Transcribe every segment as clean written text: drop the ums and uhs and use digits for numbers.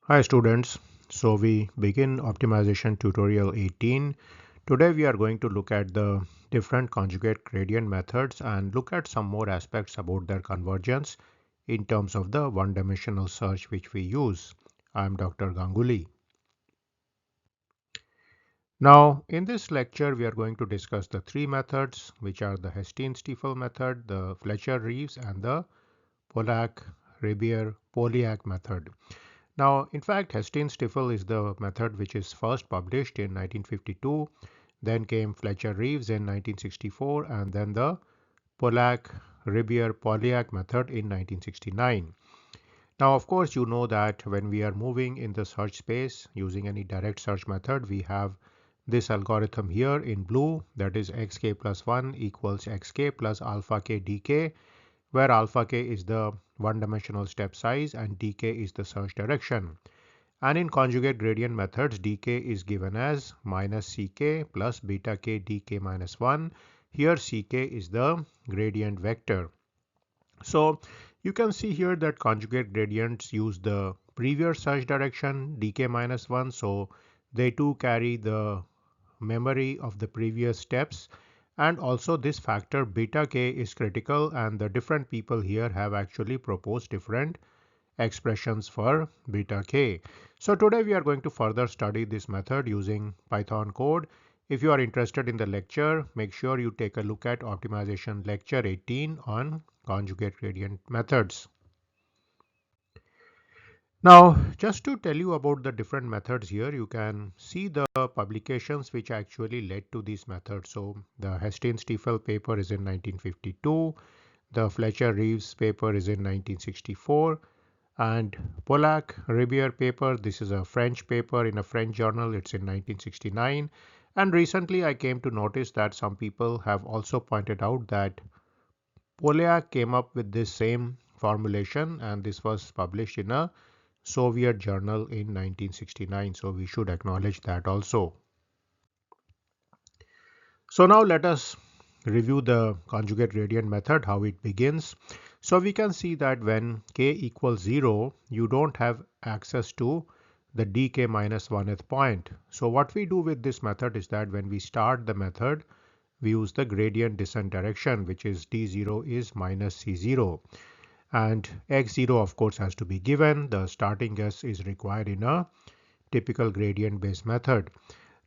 Hi students, so we begin optimization tutorial 18. Today we are going to look at the different conjugate gradient methods and look at some more aspects about their convergence in terms of the one-dimensional search which we use. I am Dr. Ganguly. Now in this lecture we are going to discuss the three methods which are the Hestenes-Stiefel method, the Fletcher-Reeves and the Polak-Ribiere-Polyak method. Now, in fact, Hestenes-Stiefel is the method which is first published in 1952, then came Fletcher-Reeves in 1964, and then the Polak-Ribiere-Polyak method in 1969. Now, of course, you know that when we are moving in the search space using any direct search method, we have this algorithm here in blue, that is xk plus 1 equals xk plus alpha k dk, where alpha k is the one-dimensional step size and dk is the search direction. And in conjugate gradient methods, dk is given as minus ck plus beta k dk minus 1. Here ck is the gradient vector. So you can see here that conjugate gradients use the previous search direction dk minus 1. So they too carry the memory of the previous steps. And also this factor beta k is critical, and the different people here have actually proposed different expressions for beta k. So today we are going to further study this method using Python code. If you are interested in the lecture, make sure you take a look at optimization lecture 18 on conjugate gradient methods. Now, just to tell you about the different methods here, you can see the publications which actually led to these methods. So the Hestenes-Stiefel paper is in 1952, the Fletcher-Reeves paper is in 1964, and Polak-Ribiere paper, this is a French paper in a French journal, it's in 1969. And recently I came to notice that some people have also pointed out that Polyak came up with this same formulation, and this was published in a Soviet journal in 1969. So we should acknowledge that also. So now let us review the conjugate gradient method, how it begins. So we can see that when k equals 0, you don't have access to the dk minus 1th point. So what we do with this method is that when we start the method, we use the gradient descent direction, which is d0 is minus c0. And x0 of course has to be given. The starting guess is required in a typical gradient based method.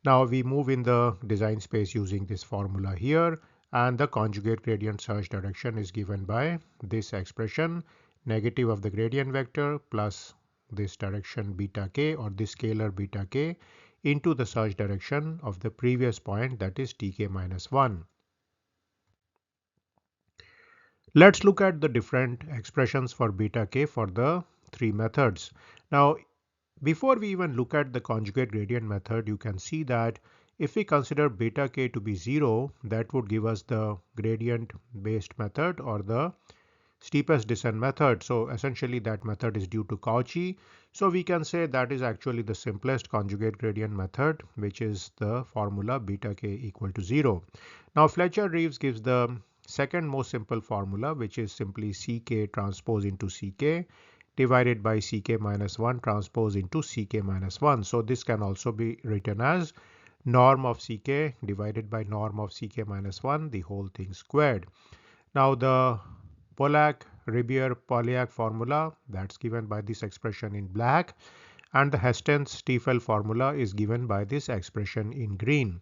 Now we move in the design space using this formula here, and the conjugate gradient search direction is given by this expression, negative of the gradient vector plus this direction beta k, or this scalar beta k, into the search direction of the previous point, that is tk minus 1. Let's look at the different expressions for beta k for the three methods. Now, before we even look at the conjugate gradient method, you can see that if we consider beta k to be 0, that would give us the gradient based method or the steepest descent method. So essentially that method is due to Cauchy. So we can say that is actually the simplest conjugate gradient method, which is the formula beta k equal to 0. Now Fletcher-Reeves gives the second most simple formula, which is simply ck transpose into ck divided by ck minus 1 transpose into ck minus 1. So this can also be written as norm of ck divided by norm of ck minus 1, the whole thing squared. Now the Polak-Ribiere-Polyak formula, that's given by this expression in black, and the Hestenes-Stiefel formula is given by this expression in green.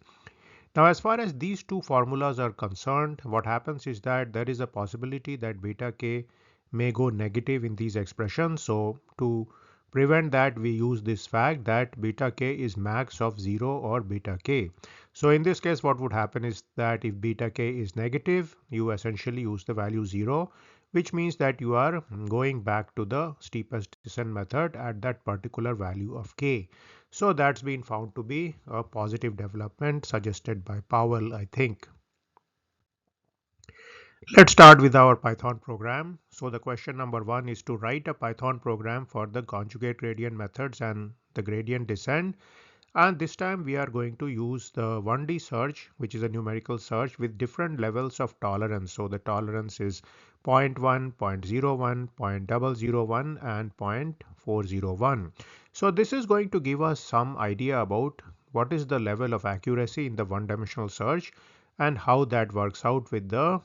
Now as far as these two formulas are concerned, what happens is that there is a possibility that beta k may go negative in these expressions. So to prevent that, we use this fact that beta k is max of 0 or beta k. So in this case, what would happen is that if beta k is negative, you essentially use the value 0, which means that you are going back to the steepest descent method at that particular value of k. So that's been found to be a positive development suggested by Powell, I think. Let's start with our Python program. So the question number 1 is to write a Python program for the conjugate gradient methods and the gradient descent. And this time we are going to use the 1D search, which is a numerical search with different levels of tolerance. So the tolerance is zero point 0.1, 0.01, 0.001, and 0.401. So this is going to give us some idea about what is the level of accuracy in the one-dimensional search and how that works out with the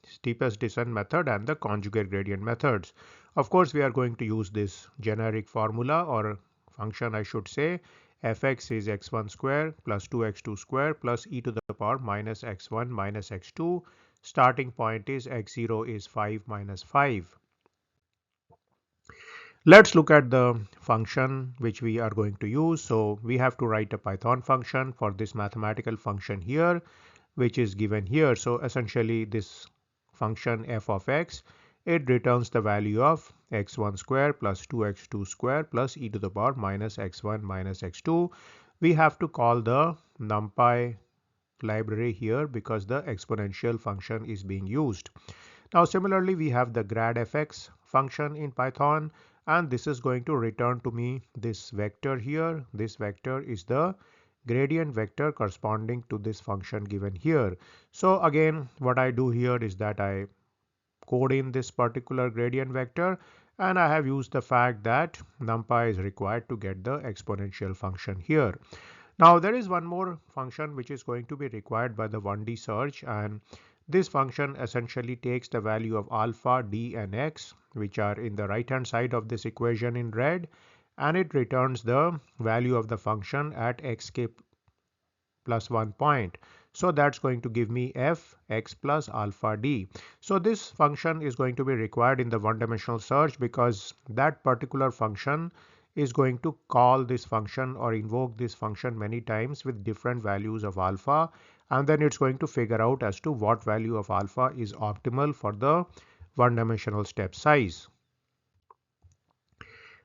steepest descent method and the conjugate gradient methods. Of course, we are going to use this generic formula or function, I should say. Fx is x1 square plus 2x2 square plus e to the power minus x1 minus x2. Starting point is x0 is 5 minus 5. Let's look at the function which we are going to use. So we have to write a Python function for this mathematical function here, which is given here. So essentially this function f of x, it returns the value of x1 square plus 2x2 square plus e to the power minus x1 minus x2. We have to call the numpy library here because the exponential function is being used. Now similarly we have the grad fx function in Python, and this is going to return to me this vector here. This vector is the gradient vector corresponding to this function given here. So again what I do here is that I code in this particular gradient vector, and I have used the fact that numpy is required to get the exponential function here. Now there is one more function which is going to be required by the 1D search, and this function essentially takes the value of alpha, d, and x, which are in the right hand side of this equation in red, and it returns the value of the function at xk plus 1 point. So that's going to give me f x plus alpha d. So this function is going to be required in the one-dimensional search because that particular function is going to call this function or invoke this function many times with different values of alpha, and then it's going to figure out as to what value of alpha is optimal for the one-dimensional step size.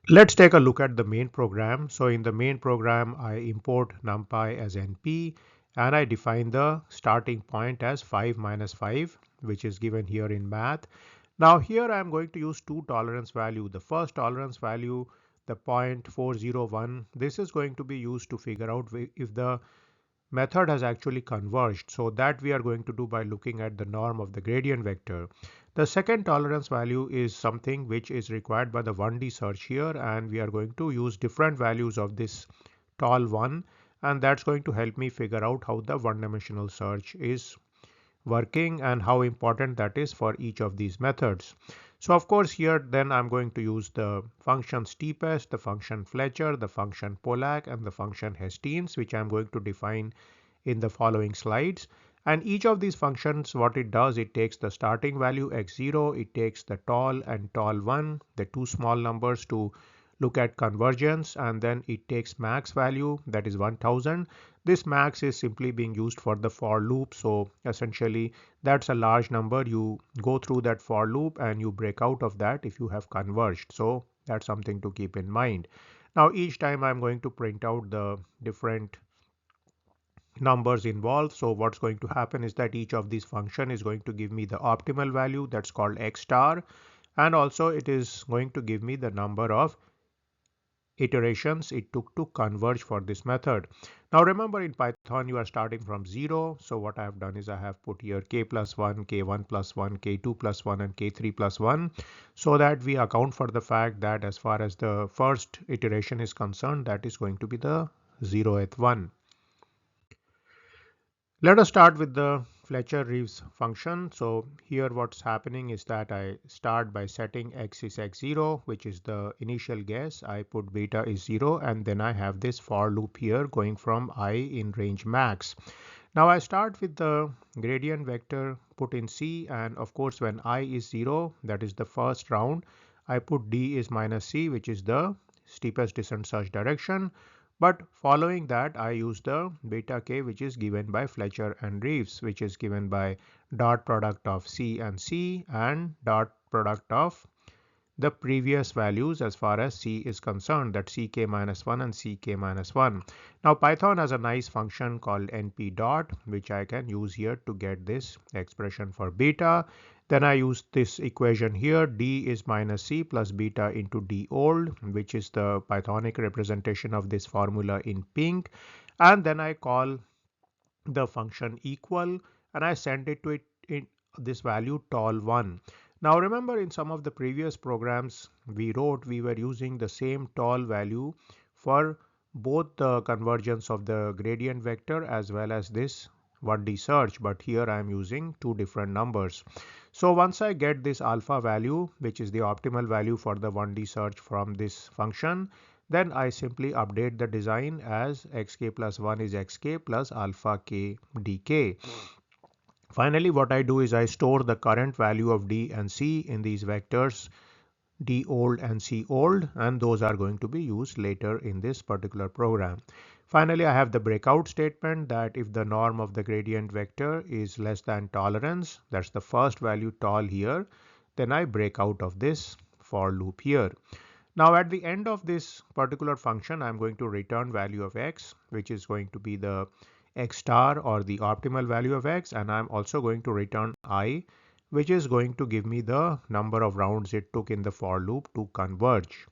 Let's take a look at the main program. So in the main program, I import numpy as np, and I define the starting point as 5 minus 5, which is given here in math. Now here I'm going to use two tolerance value. The first tolerance value, the 0.401, this is going to be used to figure out if the method has actually converged. So that we are going to do by looking at the norm of the gradient vector. The second tolerance value is something which is required by the 1D search here, and we are going to use different values of this tol1, and that's going to help me figure out how the one-dimensional search is working and how important that is for each of these methods. So of course here then I'm going to use the function steepest, the function Fletcher, the function Polak, and the function Hestenes, which I'm going to define in the following slides. And each of these functions, what it does, it takes the starting value x0, it takes the tol and tol1, the two small numbers, to look at convergence, and then it takes max value, that is 1000. This max is simply being used for the for loop. So essentially that's a large number. You go through that for loop and you break out of that if you have converged. So that's something to keep in mind. Now each time I'm going to print out the different numbers involved. So what's going to happen is that each of these function is going to give me the optimal value, that's called x star, and also it is going to give me the number of iterations it took to converge for this method. Now remember, in Python you are starting from 0. So what I have done is I have put here k plus 1, k1 plus 1, k2 plus 1, and k3 plus 1, so that we account for the fact that as far as the first iteration is concerned, that is going to be the 0th one. Let us start with the Fletcher-Reeves function. So here what's happening is that I start by setting x is x0, which is the initial guess. I put beta is 0, and then I have this for loop here going from I in range max. Now I start with the gradient vector put in C, and of course when I is 0, that is the first round, I put d is minus c, which is the steepest descent search direction. But following that, I use the beta k, which is given by Fletcher and Reeves, which is given by dot product of C and C and dot product of the previous values as far as C is concerned, that Ck minus 1 and Ck minus 1. Now Python has a nice function called np dot, which I can use here to get this expression for beta. Then I use this equation here, d is minus c plus beta into d old, which is the Pythonic representation of this formula in pink. And then I call the function equal and I send it to it in this value tol1. Now remember, in some of the previous programs we wrote, we were using the same tol value for both the convergence of the gradient vector as well as this 1D search, but here I am using two different numbers. So once I get this alpha value, which is the optimal value for the 1D search from this function, then I simply update the design as xk plus 1 is xk plus alpha k dk. Finally, what I do is I store the current value of d and c in these vectors d old and c old, and those are going to be used later in this particular program. Finally, I have the breakout statement that if the norm of the gradient vector is less than tolerance, that's the first value tol here, then I break out of this for loop here. Now at the end of this particular function, I'm going to return value of x, which is going to be the x star or the optimal value of x, and I'm also going to return I, which is going to give me the number of rounds it took in the for loop to converge.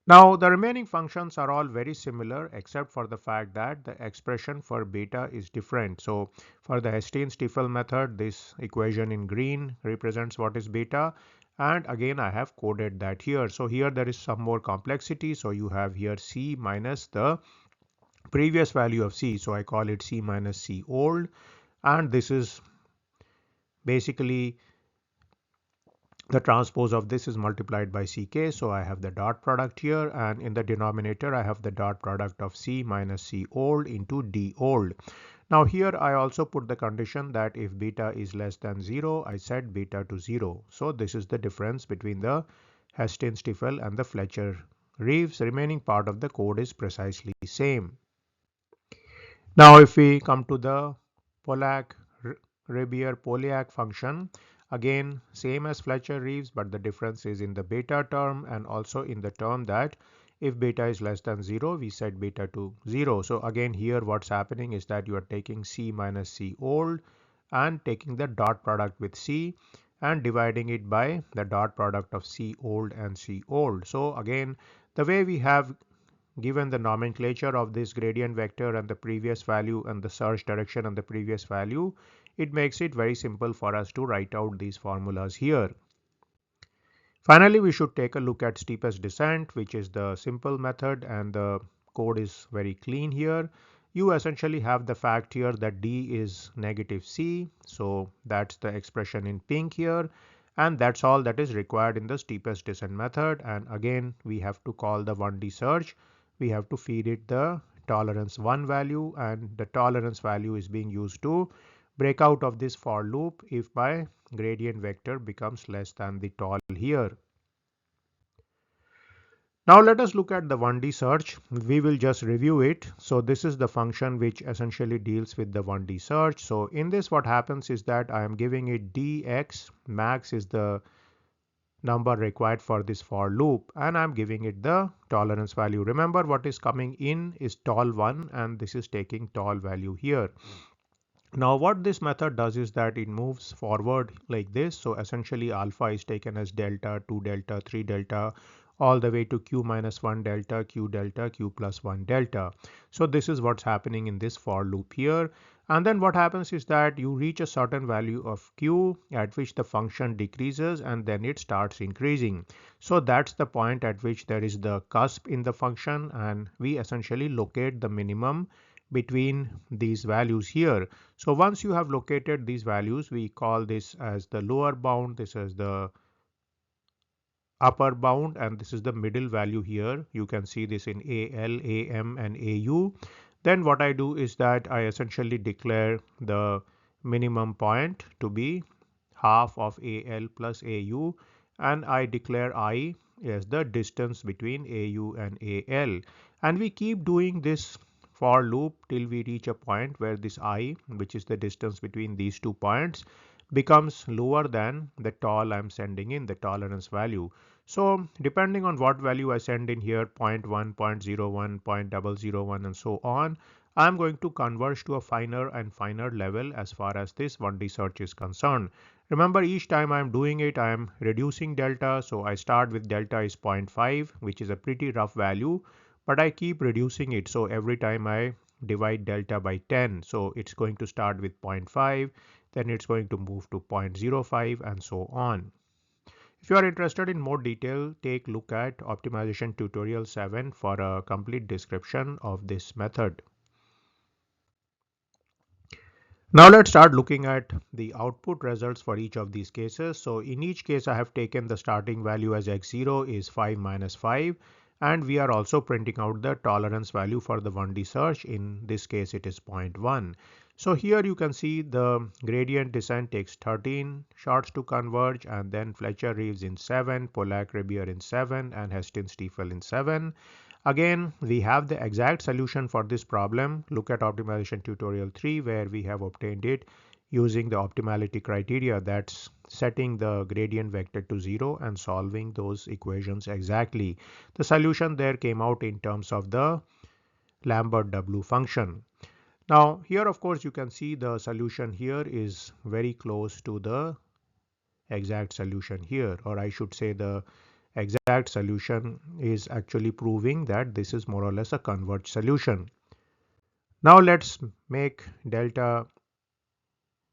Now the remaining functions are all very similar except for the fact that the expression for beta is different. So for the Hestenes-Stiefel method, this equation in green represents what is beta, and again I have coded that here. So here there is some more complexity. So you have here C minus the previous value of C, so I call it C minus C old, and this is basically the transpose of this is multiplied by ck, so I have the dot product here, and in the denominator I have the dot product of C minus C old into D old. Now here I also put the condition that if beta is less than 0, I set beta to 0. So this is the difference between the Hestenes-Stiefel and the Fletcher-Reeves. Remaining part of the code is precisely same. Now if we come to the Polak-Ribiere-Polyak function, again same as Fletcher-Reeves, but the difference is in the beta term and also in the term that if beta is less than 0, we set beta to 0. So again here what's happening is that you are taking C minus C old and taking the dot product with C and dividing it by the dot product of C old and C old. So again, the way we have given the nomenclature of this gradient vector and the previous value and the search direction and the previous value, it makes it very simple for us to write out these formulas here. Finally, we should take a look at steepest descent, which is the simple method, and the code is very clean here. You essentially have the fact here that d is negative c, so that's the expression in pink here, and that's all that is required in the steepest descent method. And again, we have to call the 1D search. We have to feed it the tolerance 1 value, and the tolerance value is being used to break out of this for loop if my gradient vector becomes less than the tol here. Now let us look at the 1D search. We will just review it. So this is the function which essentially deals with the 1D search. So in this what happens is that I am giving it dx, max is the number required for this for loop, and I'm giving it the tolerance value. Remember, what is coming in is tol1 and this is taking tol value here. Now what this method does is that it moves forward like this. So essentially alpha is taken as delta, 2 delta, 3 delta, all the way to q minus 1 delta, q plus 1 delta. So this is what's happening in this for loop here. And then what happens is that you reach a certain value of q at which the function decreases and then it starts increasing. So that's the point at which there is the cusp in the function, and we essentially locate the minimum between these values here. So once you have located these values, we call this as the lower bound, this is the upper bound, and this is the middle value here. You can see this in AL, AM and AU. Then what I do is that I essentially declare the minimum point to be half of AL plus AU, and I declare I as the distance between AU and AL. And we keep doing this for loop till we reach a point where this I, which is the distance between these 2 points, becomes lower than the tol I'm sending in, the tolerance value. So depending on what value I send in here, 0.1, 0.01, 0.001 and so on, I'm going to converge to a finer and finer level as far as this 1D search is concerned. Remember, each time I'm doing it, I'm reducing delta. So I start with delta is 0.5, which is a pretty rough value, but I keep reducing it. So every time I divide delta by 10, so it's going to start with 0.5, then it's going to move to 0.05 and so on. If you are interested in more detail, take a look at optimization tutorial 7 for a complete description of this method. Now let's start looking at the output results for each of these cases. So in each case, I have taken the starting value as x0 is 5 minus 5, and we are also printing out the tolerance value for the 1D search. In this case, it is 0.1. So here you can see the gradient descent takes 13 shots to converge, and then Fletcher-Reeves in 7, Polak-Ribiere in 7, and Hestenes-Stiefel in 7. Again, we have the exact solution for this problem. Look at optimization tutorial 3, where we have obtained it using the optimality criteria, that's setting the gradient vector to 0 and solving those equations exactly. The solution there came out in terms of the Lambert W function. Now here, of course, you can see the solution here is very close to the exact solution here, or I should say the exact solution is actually proving that this is more or less a converged solution. Now let's make delta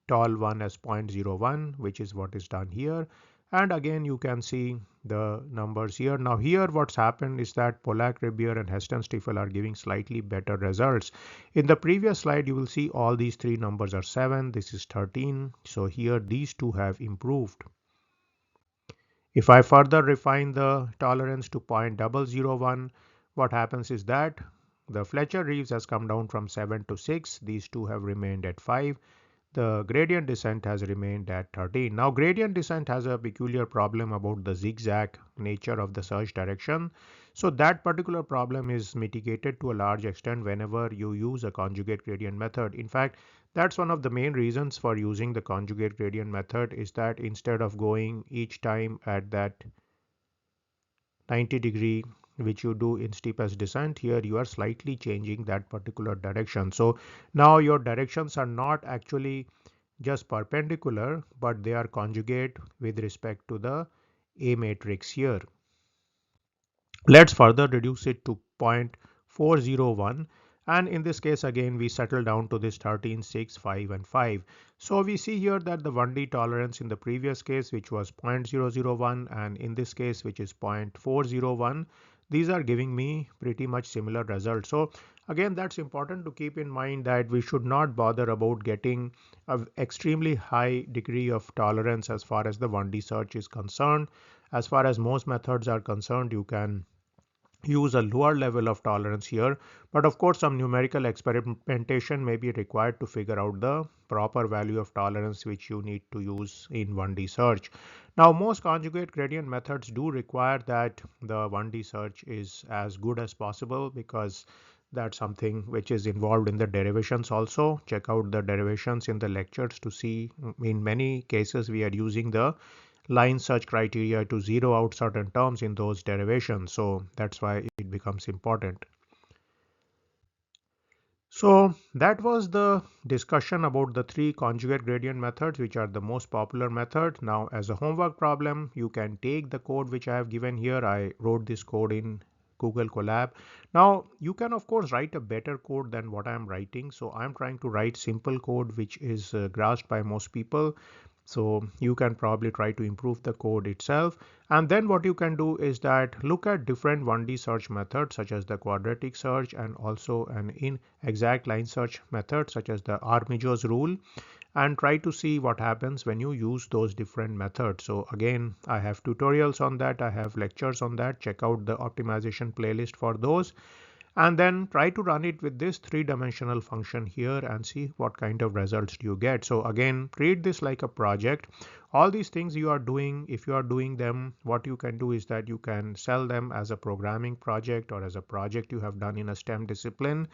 tol1 as 0.01, which is what is done here. And again, you can see the numbers here. Now here what's happened is that Polak-Ribiere and Hestenes-Stiefel are giving slightly better results. In the previous slide, you will see all these three numbers are 7. This is 13. So here these two have improved. If I further refine the tolerance to 0.001, what happens is that the Fletcher-Reeves has come down from 7 to 6. These two have remained at 5. The gradient descent has remained at 13. Now gradient descent has a peculiar problem about the zigzag nature of the search direction. So that particular problem is mitigated to a large extent whenever you use a conjugate gradient method. In fact, that's one of the main reasons for using the conjugate gradient method, is that instead of going each time at that 90-degree which you do in steepest descent, here you are slightly changing that particular direction. So now your directions are not actually just perpendicular, but they are conjugate with respect to the A matrix here. Let's further reduce it to 0.401, and in this case again we settle down to this 13, 6, 5 and 5. So we see here that the 1D tolerance in the previous case, which was 0.001, and in this case, which is 0.401, these are giving me pretty much similar results. So again, that's important to keep in mind, that we should not bother about getting an extremely high degree of tolerance as far as the 1D search is concerned. As far as most methods are concerned, you can use a lower level of tolerance here, but of course some numerical experimentation may be required to figure out the proper value of tolerance which you need to use in 1D search. Now most conjugate gradient methods do require that the 1D search is as good as possible, because that's something which is involved in the derivations also. Check out the derivations in the lectures to see, in many cases we are using the line search criteria to zero out certain terms in those derivations. So that's why it becomes important. So that was the discussion about the three conjugate gradient methods, which are the most popular method. Now as a homework problem, you can take the code which I have given here. I wrote this code in Google Colab. Now you can of course write a better code than what I'm writing. So I'm trying to write simple code which is grasped by most people. So you can probably try to improve the code itself. And then what you can do is that look at different 1D search methods such as the quadratic search, and also an inexact line search method such as the Armijo's rule, and try to see what happens when you use those different methods. So again, I have tutorials on that. I have lectures on that. Check out the optimization playlist for those. And then try to run it with this three-dimensional function here and see what kind of results do you get. So again, treat this like a project. All these things you are doing, if you are doing them, what you can do is that you can sell them as a programming project or as a project you have done in a STEM discipline.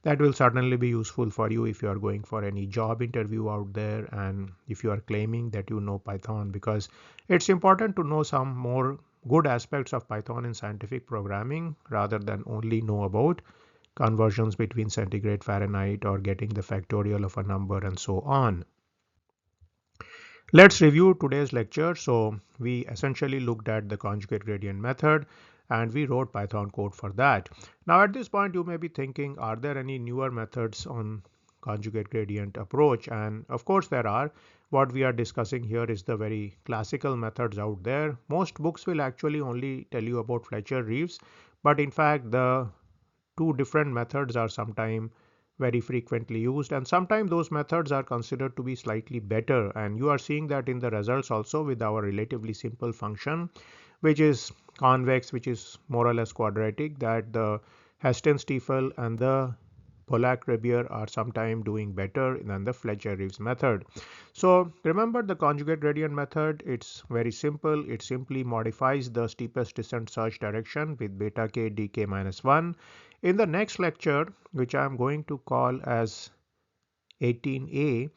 That will certainly be useful for you if you are going for any job interview out there, and if you are claiming that you know Python, because it's important to know some more good aspects of Python in scientific programming rather than only know about conversions between centigrade, Fahrenheit, or getting the factorial of a number and so on. Let's review today's lecture. So we essentially looked at the conjugate gradient method and we wrote Python code for that. Now at this point you may be thinking, are there any newer methods on conjugate gradient approach? And of course there are. What we are discussing here is the very classical methods out there. Most books will actually only tell you about Fletcher-Reeves, but in fact the two different methods are sometimes very frequently used, and sometimes those methods are considered to be slightly better, and you are seeing that in the results also with our relatively simple function which is convex, which is more or less quadratic, that the Hestenes-Stiefel and the Polak-Ribiere are sometimes doing better than the Fletcher-Reeves method. So remember the conjugate gradient method, it's very simple. It simply modifies the steepest descent search direction with beta k dk minus 1. In the next lecture, which I am going to call as 18a,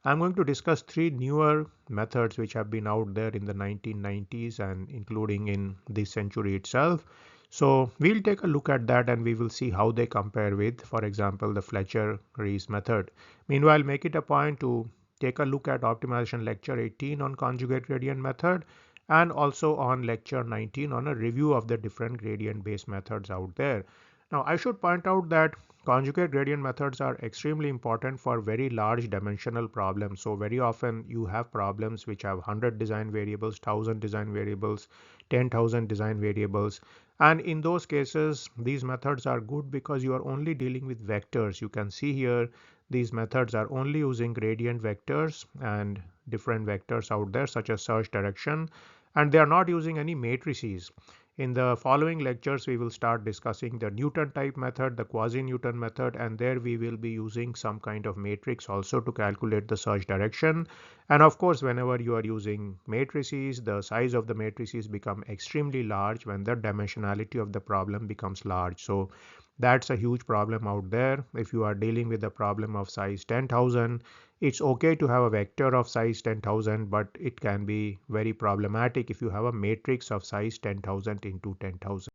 I'm going to discuss three newer methods which have been out there in the 1990s and including in this century itself. So we'll take a look at that and we will see how they compare with, for example, the Fletcher-Reeves method. Meanwhile, make it a point to take a look at optimization lecture 18 on conjugate gradient method and also on lecture 19 on a review of the different gradient based methods out there. Now I should point out that conjugate gradient methods are extremely important for very large dimensional problems. So very often you have problems which have 100 design variables, 1000 design variables, 10,000 design variables. And in those cases, these methods are good because you are only dealing with vectors. You can see here these methods are only using gradient vectors and different vectors out there such as search direction, and they are not using any matrices. In the following lectures, we will start discussing the Newton type method, the quasi-Newton method, and there we will be using some kind of matrix also to calculate the search direction. And of course, whenever you are using matrices, the size of the matrices become extremely large when the dimensionality of the problem becomes large. So that's a huge problem out there. If you are dealing with a problem of size 10,000, it's okay to have a vector of size 10,000, but it can be very problematic if you have a matrix of size 10,000 into 10,000.